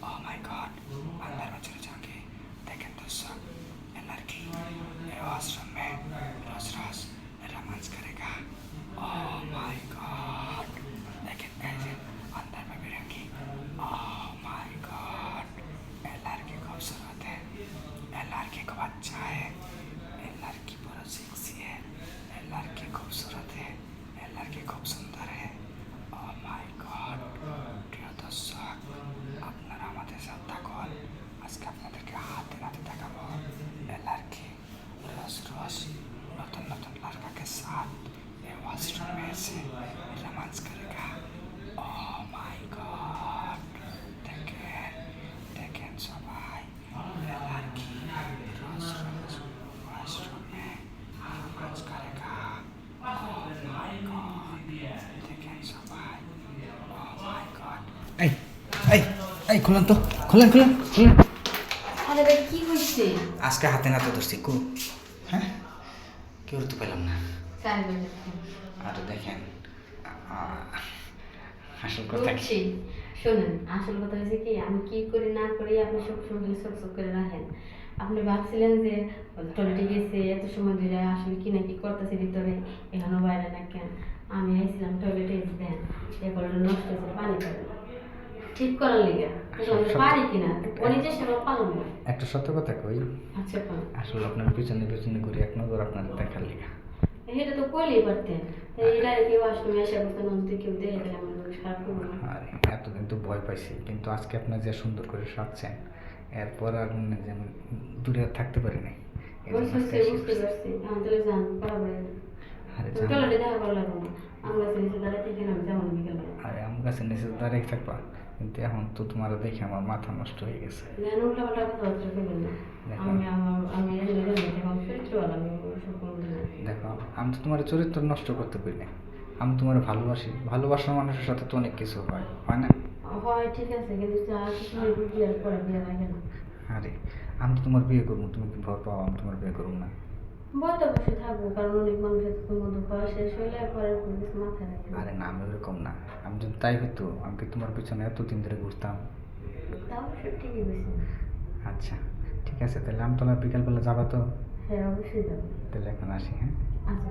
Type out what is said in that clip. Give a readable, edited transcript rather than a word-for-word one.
Oh my God, अंदर में चले जाके देखें दर्शक, ये लड़की ये आश्रम में रोज रोज रोमांस करेगा। ओह माय गॉड, लेकिन ऐसे अंदर में भी रहेंगी। ओह माय गॉड, ये लड़की खूबसूरत है, ये लड़की खूब अच्छा है, ये लड़की बहुत सेक्सी है, ये लड़की खूबसूरत है, ये लड़की खूब सुंदर है। ओह माय गॉड, প্রিয় দর্শক, আপনারা আমাদের সাথে থাকুন। আজকে আপনাদেরকে হাতে নাতে দেখাবো ये लड़की रोज रोज नতুন नতুন लड़का के साथ ये वॉशरूम में से रोमांस करेगा। ओह माय गॉड, देखें देखें सबाई, ये लड़की रोज रोज वॉशरूम में रोमांस करेगा। ओह माय गॉड, देखें सबाई। ओह माय गॉड, এই এই এই খুলেন তো, খুলেন খুলেন খুলেন। আরে ভাই কি হইছে? আজকে হাতে নাতে ধরছি কু, হ্যাঁ কেউ তো পেলাম না। কার বলে? আর দেখেন আসল কথা বুঝছি। শুনুন, আসল কথা হয়েছে কি, আমি কি করি না করি আপনি সব সময় চোখ চোখ করে রাখেন। আপনি ভাবছিলেন যে টয়লেটে গেছে এত সময় ধরে, আসলে কি না কি করতেছে ভিতরে, এখনো বাইরে না কেন। আমি আইছিলাম টয়লেটে, এসে দেন এ কলটা নষ্ট হয়েছে, পানি পড়ে ঠিক করার লিগে পারি কিনা অনেক চেষ্টা করে পারলাম না। একটা সত্য কথা কই, আচ্ছা কোন আসলে আপনার পিছনে পিছনে ঘুরে এক নজর আপনার দেখার লিগা। এটা তো কইলেই পারতেন, এটা কেউ আসলে এসে করতে না, যদি কেউ দেখে তাহলে আমার খারাপ করবো না। আরে এতদিন তো ভয় পাইছি, কিন্তু আজকে আপনার যে সুন্দর করে সাজছেন, এরপর আর মনে যেন দূরে আর থাকতে পারি নাই। বুঝতে পারছি, এখন তাহলে যান বরাবর আরে টয়লেটে দেখা করা লাগবে না। আমরা নিচে দাঁড়ায় থেকে আমি যেমন বিকেল আরে আমার কাছে নিচে দাঁড়িয়ে থাকবা, কিন্তু এখন তো তোমার দেখে আমার মাথা নষ্ট হয়ে গেছে। যেন উল্টা পাল্টা কথাবার্তা করবেন না। আমি এখন চরিত্রওয়ালা, আমি ওসব কোনোদিন না। দেখো, আমি তো তোমার চরিত্র নষ্ট করতে পারি না, আমি তোমার ভালোবাসি। ভালোবাসার মানুষের সাথে তো অনেক কিছু হয়, হয় না? হয় ঠিক আছে, কিন্তু যা কিছু হয় বিয়ের পরে বিয়ে লাগে না। আরে আমি তো তোমার বিয়ে করবো, তুমি কি ভয় পাও আমি তোমার বিয়ে করবো না? বলতে বসে থাকবো, কারণ অনেক মানুষের তো মধু খাওয়া শেষ হইলে পরে কোনো কিছু মাথায় রাখে না। আরে না, আমি ওরকম না। আমি যদি তাই হতো, আমি কি তোমার পিছনে এতদিন ধরে ঘুরতাম? তাও সে ঠিকই বলছি। আচ্ছা ঠিক আছে, তাহলে আমতলা বিকালবেলা যাবা তো? হ্যাঁ অবশ্যই যাবো। তাহলে এখন আসি, হ্যাঁ? আচ্ছা।